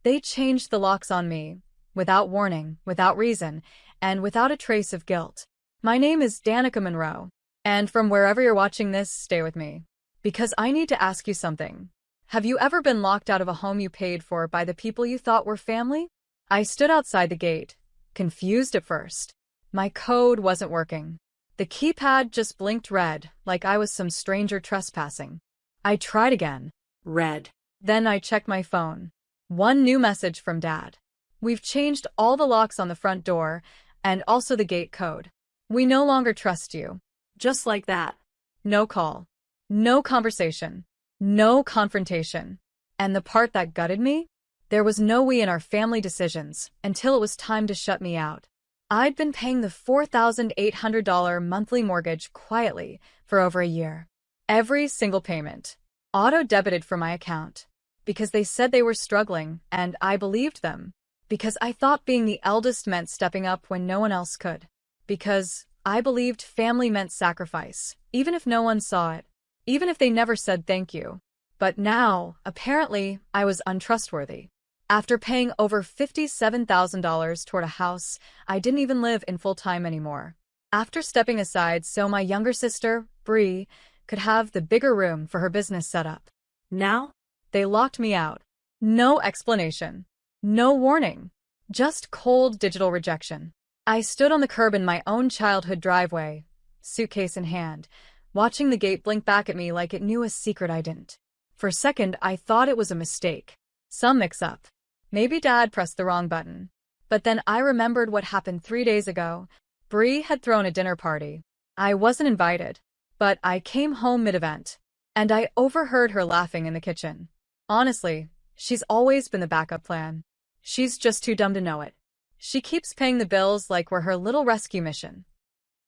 They changed the locks on me, without warning, without reason, and without a trace of guilt. My name is Danica Monroe, and from wherever you're watching this, stay with me. Because I need to ask you something. Have you ever been locked out of a home you paid for by the people you thought were family? I stood outside the gate, confused at first. My code wasn't working. The keypad just blinked red, like I was some stranger trespassing. I tried again. Red. Then I checked my phone. One new message from Dad. We've changed all the locks on the front door, and also the gate code. We no longer trust you. Just like that. No call. No conversation. No confrontation. And the part that gutted me? There was no we in our family decisions until it was time to shut me out. I'd been paying the $4,800 monthly mortgage quietly for over a year. Every single payment. Auto-debited from my account. Because they said they were struggling, and I believed them. Because I thought being the eldest meant stepping up when no one else could. Because I believed family meant sacrifice, even if no one saw it. Even if they never said thank you. But now, apparently, I was untrustworthy. After paying over $57,000 toward a house I didn't even live in full-time anymore. After stepping aside so my younger sister, Bree, could have the bigger room for her business setup. Now, they locked me out. No explanation. No warning. Just cold digital rejection. I stood on the curb in my own childhood driveway, suitcase in hand, watching the gate blink back at me like it knew a secret I didn't. For a second, I thought it was a mistake. Some mix-up. Maybe Dad pressed the wrong button. But then I remembered what happened 3 days ago. Bree had thrown a dinner party. I wasn't invited. But I came home mid-event. And I overheard her laughing in the kitchen. Honestly, she's always been the backup plan. She's just too dumb to know it. She keeps paying the bills like we're her little rescue mission.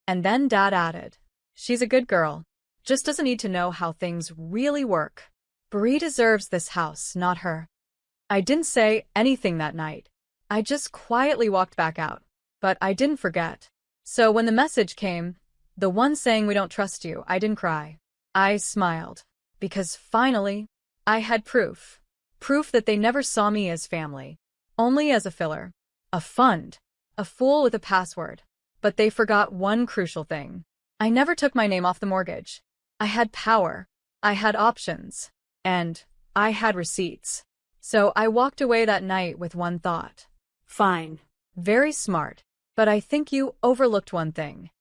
And then Dad added, she's a good girl. Just doesn't need to know how things really work. Bree deserves this house, not her. I didn't say anything that night. I just quietly walked back out. But I didn't forget. So when the message came, the one saying we don't trust you, I didn't cry. I smiled. Because finally, I had proof. Proof that they never saw me as family. Only as a filler. A fund. A fool with a password. But they forgot one crucial thing. I never took my name off the mortgage. I had power. I had options. And I had receipts. So I walked away that night with one thought. Fine. Very smart. But I think you overlooked one thing.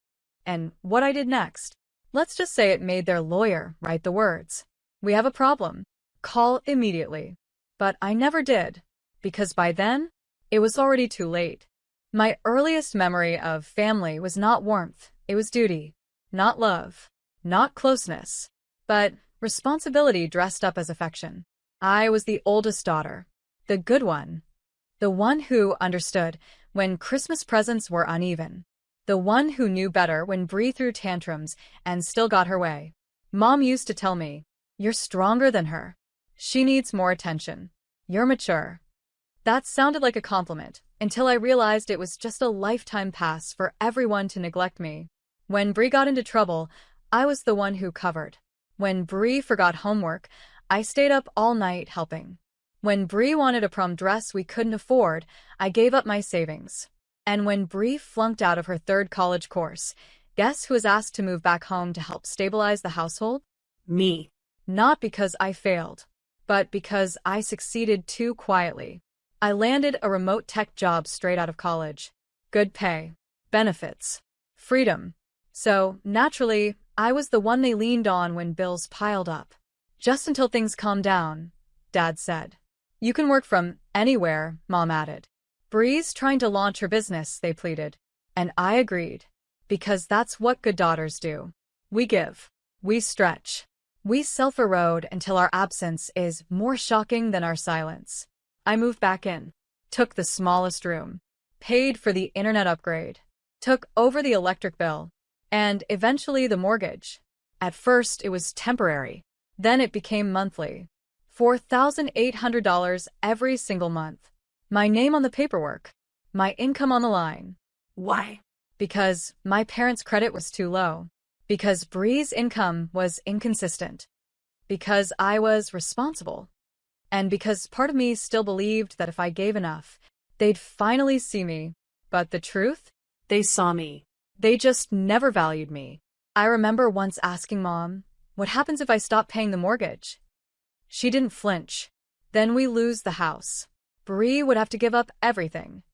And what I did next. Let's just say it made their lawyer write the words. We have a problem. Call immediately. But I never did. Because by then, it was already too late. My earliest memory of family was not warmth. It was duty. Not love. Not closeness. But responsibility dressed up as affection. I was the oldest daughter. The good one. The one who understood when Christmas presents were uneven. The one who knew better when Bree threw tantrums and still got her way. Mom used to tell me, you're stronger than her. She needs more attention. You're mature. That sounded like a compliment, until I realized it was just a lifetime pass for everyone to neglect me. When Bree got into trouble, I was the one who covered. When Bree forgot homework, I stayed up all night helping. When Bree wanted a prom dress we couldn't afford, I gave up my savings. And when Bree flunked out of her 3rd college course, guess who was asked to move back home to help stabilize the household? Me. Not because I failed, but because I succeeded too quietly. I landed a remote tech job straight out of college. Good pay, benefits, freedom. So, naturally, I was the one they leaned on when bills piled up. Just until things calmed down, Dad said. You can work from anywhere, Mom added. Bree's trying to launch her business, they pleaded. And I agreed. Because that's what good daughters do. We give. We stretch. We self-erode until our absence is more shocking than our silence. I moved back in. Took the smallest room. Paid for the internet upgrade. Took over the electric bill. And eventually the mortgage. At first it was temporary. Then it became monthly. $4,800 every single month. My name on the paperwork. My income on the line. Why? Because my parents' credit was too low. Because Bree's income was inconsistent. Because I was responsible. And because part of me still believed that if I gave enough, they'd finally see me. But the truth? They saw me. They just never valued me. I remember once asking Mom, what happens if I stop paying the mortgage? She didn't flinch. Then we lose the house. Bree would have to give up everything.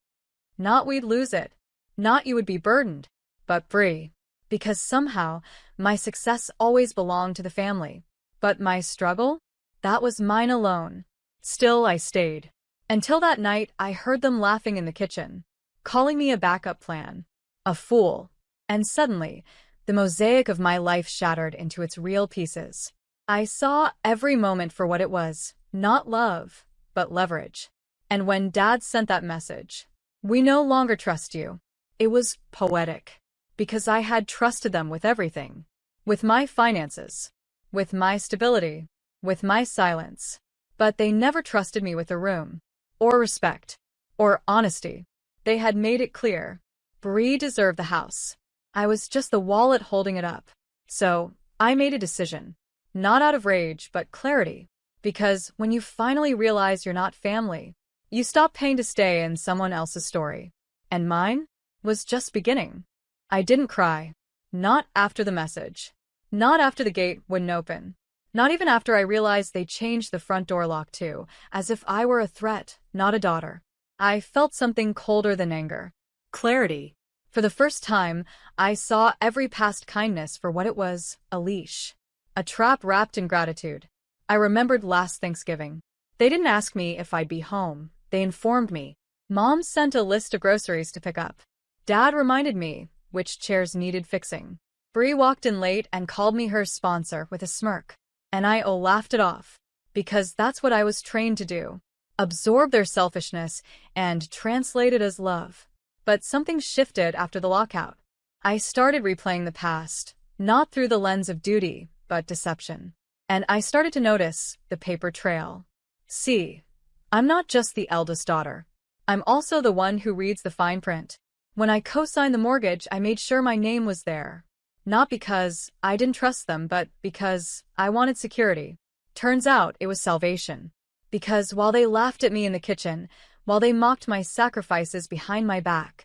Not we'd lose it. Not you would be burdened. But Bree. Because somehow, my success always belonged to the family. But my struggle? That was mine alone. Still, I stayed. Until that night, I heard them laughing in the kitchen, calling me a backup plan. A fool. And suddenly, the mosaic of my life shattered into its real pieces. I saw every moment for what it was, not love, but leverage. And when Dad sent that message, "We no longer trust you," it was poetic. Because I had trusted them with everything. With my finances. With my stability. With my silence. But they never trusted me with a room. Or respect. Or honesty. They had made it clear. Bree deserved the house. I was just the wallet holding it up. So, I made a decision. Not out of rage, but clarity. Because when you finally realize you're not family, you stop paying to stay in someone else's story. And mine was just beginning. I didn't cry. Not after the message. Not after the gate wouldn't open. Not even after I realized they changed the front door lock too, as if I were a threat, not a daughter. I felt something colder than anger. Clarity. For the first time, I saw every past kindness for what it was, a leash. A trap wrapped in gratitude. I remembered last Thanksgiving. They didn't ask me if I'd be home. They informed me. Mom sent a list of groceries to pick up. Dad reminded me which chairs needed fixing. Bree walked in late and called me her sponsor with a smirk. And I laughed it off. Because that's what I was trained to do. Absorb their selfishness and translate it as love. But something shifted after the lockout. I started replaying the past, not through the lens of duty, but deception. And I started to notice the paper trail. See, I'm not just the eldest daughter. I'm also the one who reads the fine print. When I co-signed the mortgage, I made sure my name was there. Not because I didn't trust them, but because I wanted security. Turns out it was salvation. Because while they laughed at me in the kitchen, while they mocked my sacrifices behind my back,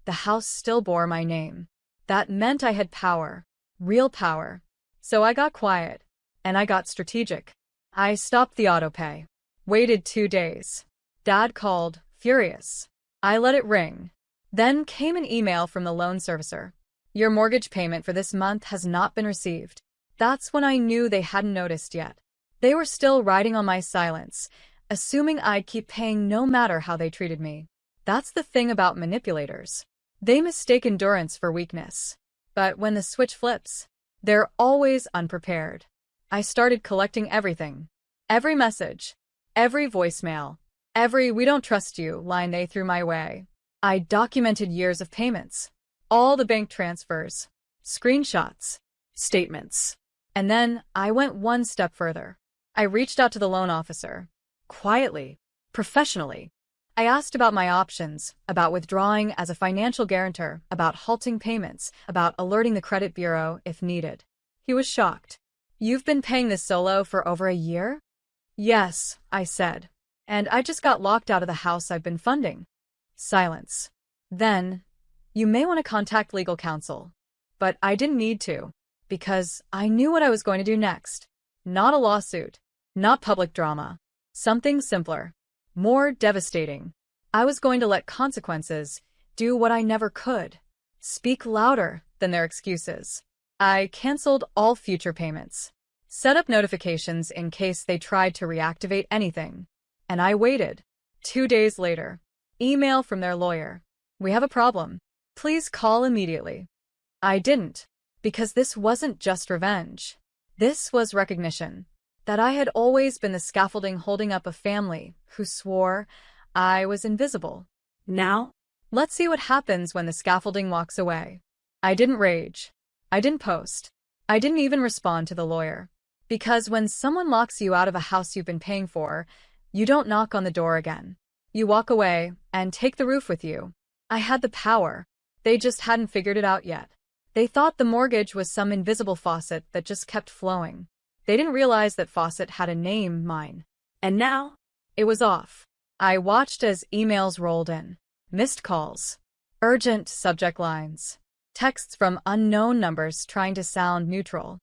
the house still bore my name. That meant I had power. Real power. So I got quiet. And I got strategic. I stopped the autopay. Waited 2 days. Dad called, furious. I let it ring. Then came an email from the loan servicer. Your mortgage payment for this month has not been received. That's when I knew they hadn't noticed yet. They were still riding on my silence, assuming I'd keep paying no matter how they treated me. That's the thing about manipulators. They mistake endurance for weakness. But when the switch flips, they're always unprepared. I started collecting everything. Every message. Every voicemail. Every "we don't trust you" line they threw my way. I documented years of payments. All the bank transfers. Screenshots. Statements. And then I went one step further. I reached out to the loan officer. Quietly. Professionally. I asked about my options, about withdrawing as a financial guarantor, about halting payments, about alerting the credit bureau if needed. He was shocked. You've been paying this solo for over a year? Yes, I said. And I just got locked out of the house I've been funding. Silence. Then, you may want to contact legal counsel. But I didn't need to. Because I knew what I was going to do next. Not a lawsuit. Not public drama. Something simpler. More devastating. I was going to let consequences do what I never could. Speak louder than their excuses. I canceled all future payments. Set up notifications in case they tried to reactivate anything. And I waited. 2 days later. Email from their lawyer. We have a problem. Please call immediately. I didn't. Because this wasn't just revenge. This was recognition. That I had always been the scaffolding holding up a family who swore I was invisible. Now? Let's see what happens when the scaffolding walks away. I didn't rage. I didn't post. I didn't even respond to the lawyer. Because when someone locks you out of a house you've been paying for, you don't knock on the door again. You walk away and take the roof with you. I had the power. They just hadn't figured it out yet. They thought the mortgage was some invisible faucet that just kept flowing. They didn't realize that faucet had a name, mine. And now? It was off. I watched as emails rolled in. Missed calls. Urgent subject lines. Texts from unknown numbers trying to sound neutral.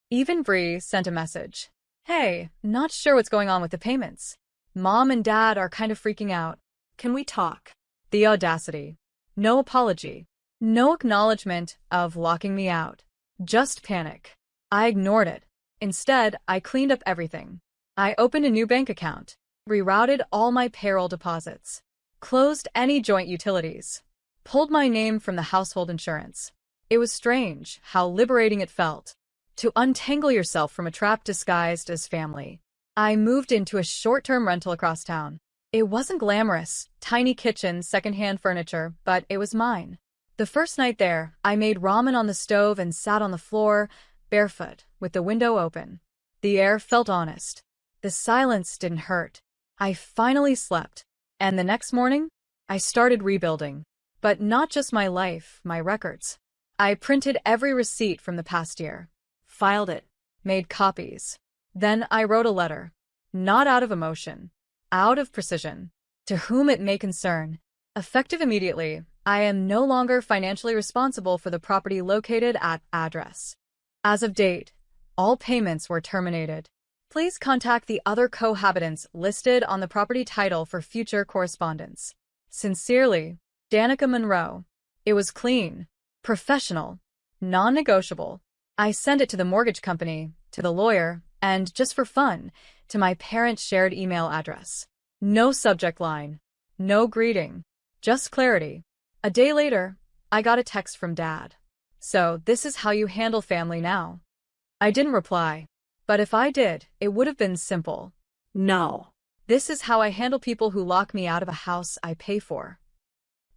Even Bree sent a message. Hey, not sure what's going on with the payments. Mom and Dad are kind of freaking out. Can we talk? The audacity. No apology. No acknowledgement of locking me out. Just panic. I ignored it. Instead, I cleaned up everything. I opened a new bank account, rerouted all my payroll deposits, closed any joint utilities, pulled my name from the household insurance. It was strange how liberating it felt to untangle yourself from a trap disguised as family. I moved into a short-term rental across town. It wasn't glamorous, tiny kitchen, secondhand furniture, but it was mine. The first night there, I made ramen on the stove and sat on the floor, barefoot, with the window open. The air felt honest. The silence didn't hurt. I finally slept. And the next morning, I started rebuilding. But not just my life, my records. I printed every receipt from the past year. Filed it. Made copies. Then I wrote a letter. Not out of emotion. Out of precision. To whom it may concern. Effective immediately, I am no longer financially responsible for the property located at address. As of date, all payments were terminated. Please contact the other cohabitants listed on the property title for future correspondence. Sincerely, Danica Monroe. It was clean, professional, non-negotiable. I sent it to the mortgage company, to the lawyer, and just for fun, to my parents' shared email address. No subject line, no greeting, just clarity. A day later, I got a text from Dad. So this is how you handle family now. I didn't reply. But if I did, it would have been simple. No. This is how I handle people who lock me out of a house I pay for.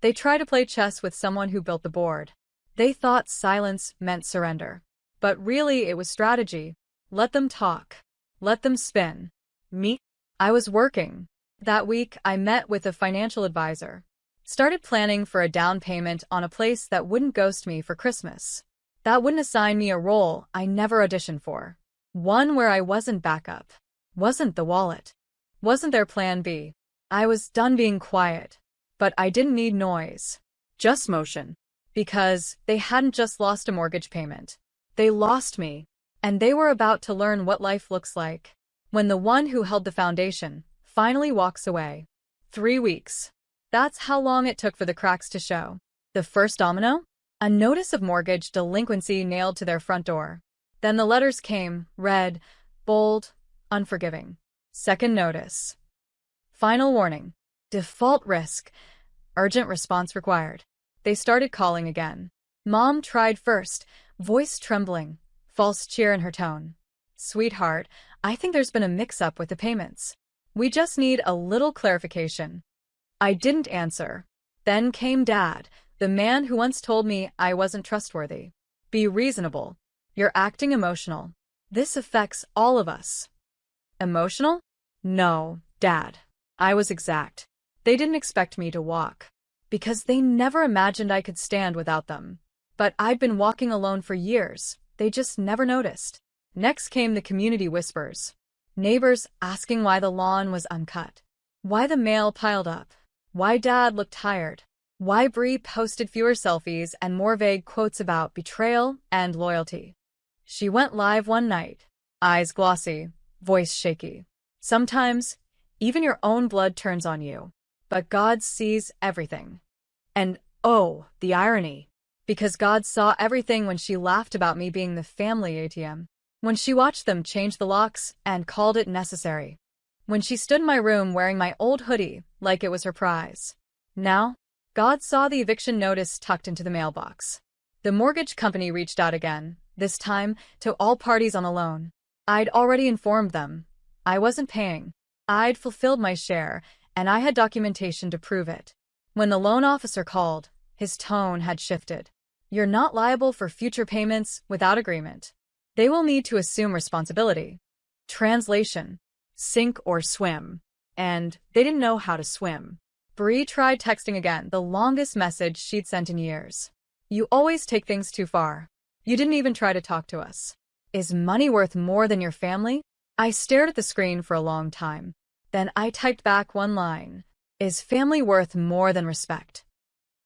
They try to play chess with someone who built the board. They thought silence meant surrender. But really it was strategy. Let them talk. Let them spin. Me? I was working. That week, I met with a financial advisor. Started planning for a down payment on a place that wouldn't ghost me for Christmas. That wouldn't assign me a role I never auditioned for. One where I wasn't backup. Wasn't the wallet. Wasn't their plan B. I was done being quiet. But I didn't need noise. Just motion. Because they hadn't just lost a mortgage payment. They lost me. And they were about to learn what life looks like. When the one who held the foundation finally walks away. 3 weeks. That's how long it took for the cracks to show. The first domino? A notice of mortgage delinquency nailed to their front door. Then the letters came, red, bold, unforgiving. Second notice. Final warning. Default risk. Urgent response required. They started calling again. Mom tried first, voice trembling, false cheer in her tone. Sweetheart, I think there's been a mix-up with the payments. We just need a little clarification. I didn't answer. Then came Dad, the man who once told me I wasn't trustworthy. Be reasonable. You're acting emotional. This affects all of us. Emotional? No, Dad. I was exact. They didn't expect me to walk. Because they never imagined I could stand without them. But I'd been walking alone for years. They just never noticed. Next came the community whispers. Neighbors asking why the lawn was uncut. Why the mail piled up. Why Dad looked tired. Why Bree posted fewer selfies and more vague quotes about betrayal and loyalty. She went live one night. Eyes glossy, voice shaky. Sometimes, even your own blood turns on you. But God sees everything. And oh, the irony. Because God saw everything when she laughed about me being the family ATM. When she watched them change the locks and called it necessary. When she stood in my room wearing my old hoodie like it was her prize. Now, God saw the eviction notice tucked into the mailbox. The mortgage company reached out again, this time to all parties on the loan. I'd already informed them. I wasn't paying. I'd fulfilled my share, and I had documentation to prove it. When the loan officer called, his tone had shifted. You're not liable for future payments without agreement. They will need to assume responsibility. Translation. Sink or swim. And they didn't know how to swim. Bree tried texting again, the longest message she'd sent in years. You always take things too far. You didn't even try to talk to us. Is money worth more than your family? I stared at the screen for a long time. Then I typed back one line. Is family worth more than respect?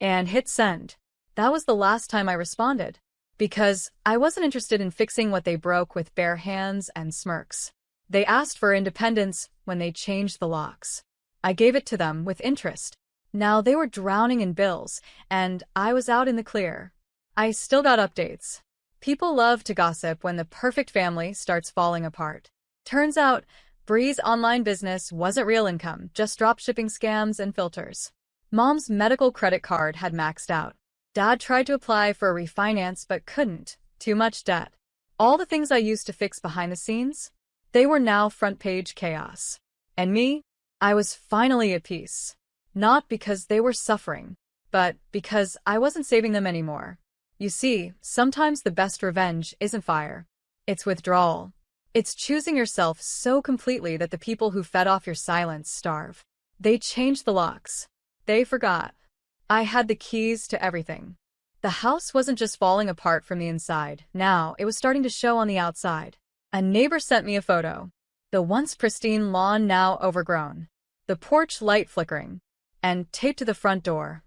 And hit send. That was the last time I responded. Because I wasn't interested in fixing what they broke with bare hands and smirks. They asked for independence when they changed the locks. I gave it to them with interest. Now they were drowning in bills, and I was out in the clear. I still got updates. People love to gossip when the perfect family starts falling apart. Turns out, Bree's online business wasn't real income, just dropshipping scams and filters. Mom's medical credit card had maxed out. Dad tried to apply for a refinance but couldn't. Too much debt. All the things I used to fix behind the scenes, they were now front-page chaos. And me? I was finally at peace. Not because they were suffering, but because I wasn't saving them anymore. You see, sometimes the best revenge isn't fire. It's withdrawal. It's choosing yourself so completely that the people who fed off your silence starve. They changed the locks. They forgot. I had the keys to everything. The house wasn't just falling apart from the inside. Now, it was starting to show on the outside. A neighbor sent me a photo. The once pristine lawn now overgrown. The porch light flickering. And taped to the front door.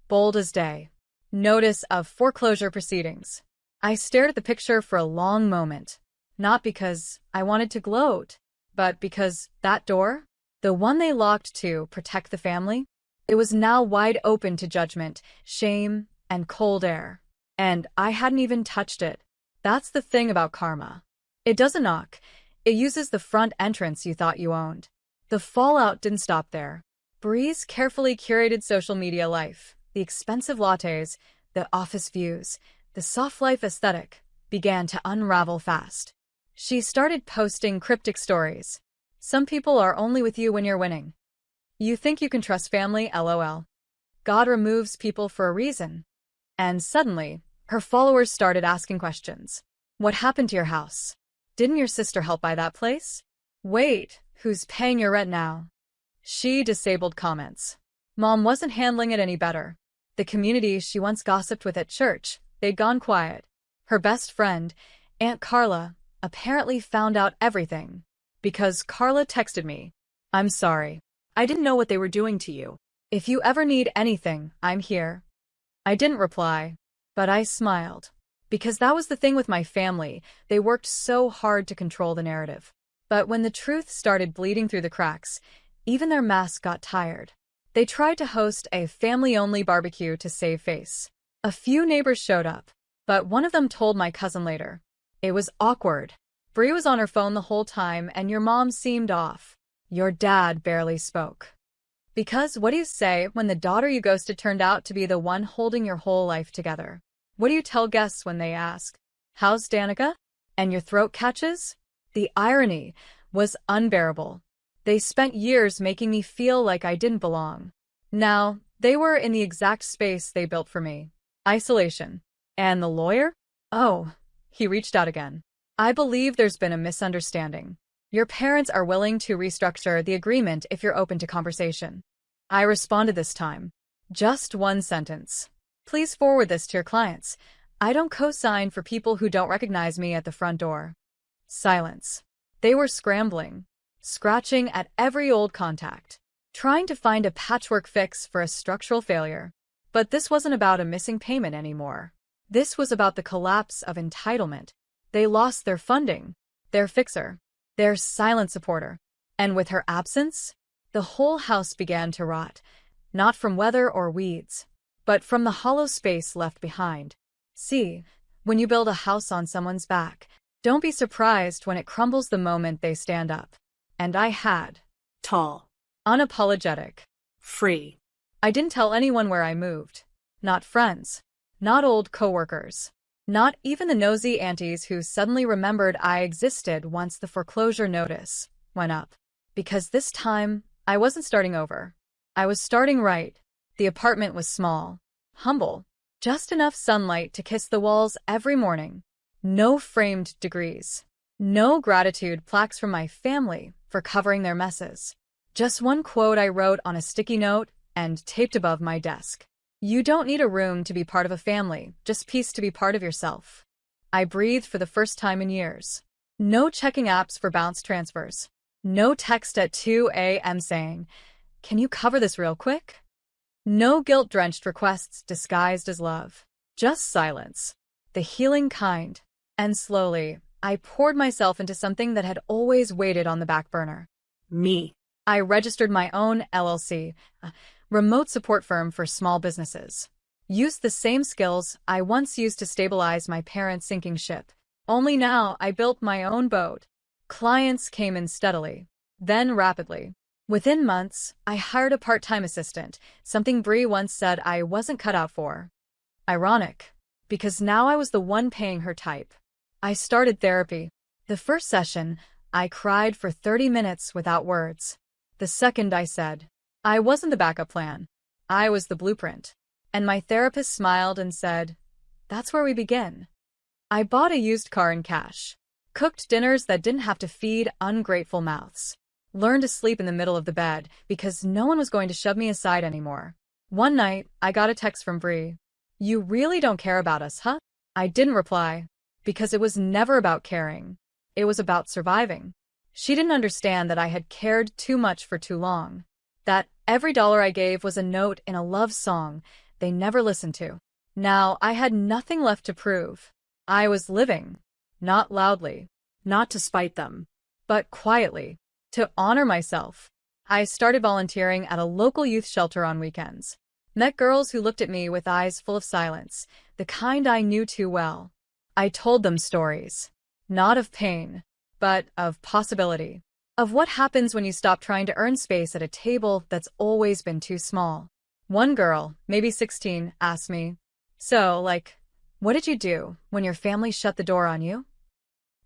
Bold as day. Notice of foreclosure proceedings. I stared at the picture for a long moment. Not because I wanted to gloat, but because that door, the one they locked to protect the family, it was now wide open to judgment, shame, and cold air. And I hadn't even touched it. That's the thing about karma. It doesn't knock. It uses the front entrance you thought you owned. The fallout didn't stop there. Bree's carefully curated social media life, the expensive lattes, the office views, the soft life aesthetic, began to unravel fast. She started posting cryptic stories. Some people are only with you when you're winning. You think you can trust family, lol. God removes people for a reason. And suddenly, her followers started asking questions. What happened to your house? Didn't your sister help buy that place? Wait, who's paying your rent now? She disabled comments. Mom wasn't handling it any better. The community she once gossiped with at church, they'd gone quiet. Her best friend, Aunt Carla, apparently found out everything. Because Carla texted me. I'm sorry. I didn't know what they were doing to you. If you ever need anything, I'm here. I didn't reply, but I smiled. Because that was the thing with my family, they worked so hard to control the narrative. But when the truth started bleeding through the cracks, even their masks got tired. They tried to host a family-only barbecue to save face. A few neighbors showed up, but one of them told my cousin later. It was awkward. Bree was on her phone the whole time and your mom seemed off. Your dad barely spoke. Because what do you say when the daughter you ghosted turned out to be the one holding your whole life together? What do you tell guests when they ask, "How's Danica?" and your throat catches? The irony was unbearable. They spent years making me feel like I didn't belong. Now, they were in the exact space they built for me. Isolation. And the lawyer? Oh, he reached out again. I believe there's been a misunderstanding. Your parents are willing to restructure the agreement if you're open to conversation. I responded this time. Just one sentence. Please forward this to your clients. I don't co-sign for people who don't recognize me at the front door. Silence. They were scrambling, scratching at every old contact, trying to find a patchwork fix for a structural failure. But this wasn't about a missing payment anymore. This was about the collapse of entitlement. They lost their funding, their fixer, their silent supporter. And with her absence, the whole house began to rot, not from weather or weeds, but from the hollow space left behind. See, when you build a house on someone's back, don't be surprised when it crumbles the moment they stand up. And I had. Tall. Unapologetic. Free. I didn't tell anyone where I moved. Not friends. Not old coworkers. Not even the nosy aunties who suddenly remembered I existed once the foreclosure notice went up. Because this time, I wasn't starting over. I was starting right. The apartment was small, humble, just enough sunlight to kiss the walls every morning. No framed degrees. No gratitude plaques from my family for covering their messes. Just one quote I wrote on a sticky note and taped above my desk. You don't need a room to be part of a family, just peace to be part of yourself. I breathed for the first time in years. No checking apps for bounce transfers. No text at 2 a.m. saying, "Can you cover this real quick?" No guilt-drenched requests disguised as love. Just silence. The healing kind. And slowly, I poured myself into something that had always waited on the back burner. Me. I registered my own LLC, a remote support firm for small businesses. Used the same skills I once used to stabilize my parents' sinking ship. Only now I built my own boat. Clients came in steadily, then rapidly. Within months, I hired a part-time assistant, something Bree once said I wasn't cut out for. Ironic, because now I was the one paying her type. I started therapy. The first session, I cried for 30 minutes without words. The second I said, I wasn't the backup plan. I was the blueprint. And my therapist smiled and said, "That's where we begin." I bought a used car in cash. Cooked dinners that didn't have to feed ungrateful mouths. Learned to sleep in the middle of the bed because no one was going to shove me aside anymore. One night, I got a text from Bree. "You really don't care about us, huh?" I didn't reply, because it was never about caring. It was about surviving. She didn't understand that I had cared too much for too long. That every dollar I gave was a note in a love song they never listened to. Now I had nothing left to prove. I was living, not loudly, Not to spite them. but quietly, to honor myself. I started volunteering at a local youth shelter on weekends. Met girls who looked at me with eyes full of silence, the kind I knew too well. I told them stories, not of pain, but of possibility. Of what happens when you stop trying to earn space at a table that's always been too small. One girl, maybe 16, asked me, "So, what did you do when your family shut the door on you?"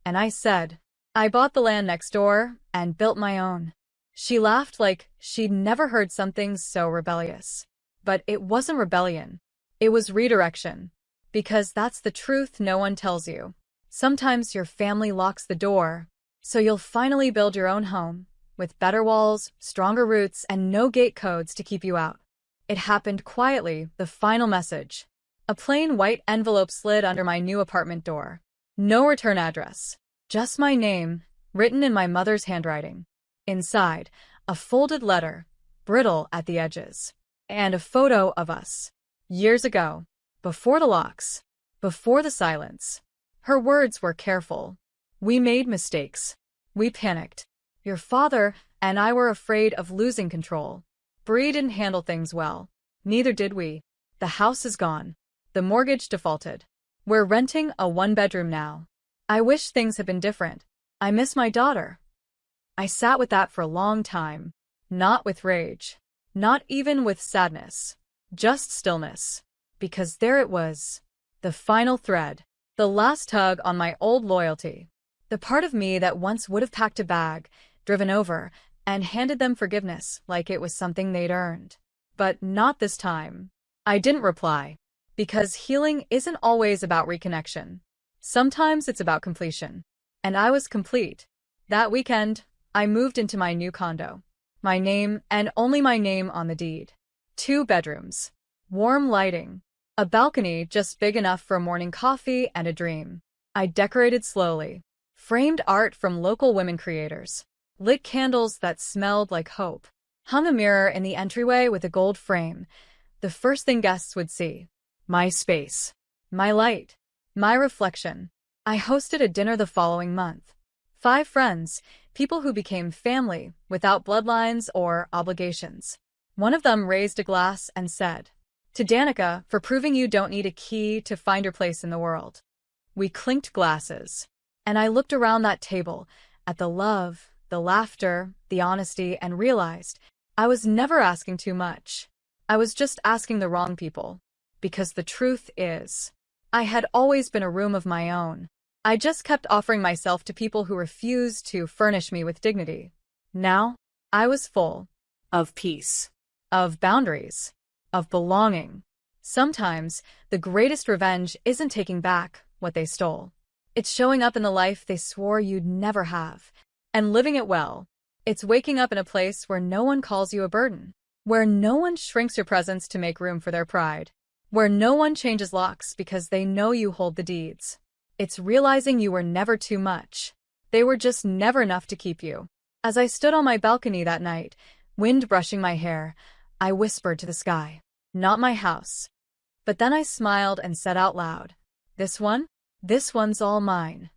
And I said, "I bought the land next door and built my own." She laughed like she'd never heard something so rebellious. But it wasn't rebellion. It was redirection. Because that's the truth no one tells you. Sometimes your family locks the door, so you'll finally build your own home, with better walls, stronger roots, and no gate codes to keep you out. It happened quietly, the final message. A plain white envelope slid under my new apartment door. No return address. Just my name, written in my mother's handwriting. Inside, a folded letter, brittle at the edges. And a photo of us. Years ago. Before the locks. Before the silence. Her words were careful. "We made mistakes. We panicked. Your father and I were afraid of losing control. Bree didn't handle things well. Neither did we. The house is gone. The mortgage defaulted. We're renting a one-bedroom now. I wish things had been different. I miss my daughter." I sat with that for a long time. Not with rage. Not even with sadness. Just stillness. Because there it was. The final thread. The last tug on my old loyalty. The part of me that once would have packed a bag, driven over, and handed them forgiveness like it was something they'd earned. But not this time. I didn't reply. Because healing isn't always about reconnection. Sometimes it's about completion. And I was complete. That weekend, I moved into my new condo. My name, and only my name on the deed. 2 bedrooms. Warm lighting. A balcony just big enough for a morning coffee and a dream. I decorated slowly. Framed art from local women creators. Lit candles that smelled like hope. Hung a mirror in the entryway with a gold frame. The first thing guests would see. My space. My light. My reflection. I hosted a dinner the following month. 5 friends, people who became family, without bloodlines or obligations. One of them raised a glass and said, "To Danica, for proving you don't need a key to find your place in the world." We clinked glasses. And I looked around that table, at the love, the laughter, the honesty, and realized I was never asking too much. I was just asking the wrong people. Because the truth is, I had always been a room of my own. I just kept offering myself to people who refused to furnish me with dignity. Now, I was full. Of peace. Of boundaries. Of belonging. Sometimes, the greatest revenge isn't taking back what they stole. It's showing up in the life they swore you'd never have. And living it well. It's waking up in a place where no one calls you a burden. Where no one shrinks your presence to make room for their pride. Where no one changes locks because they know you hold the deeds. It's realizing you were never too much. They were just never enough to keep you. As I stood on my balcony that night, wind brushing my hair, I whispered to the sky, "Not my house." But then I smiled and said out loud, "This one? This one's all mine."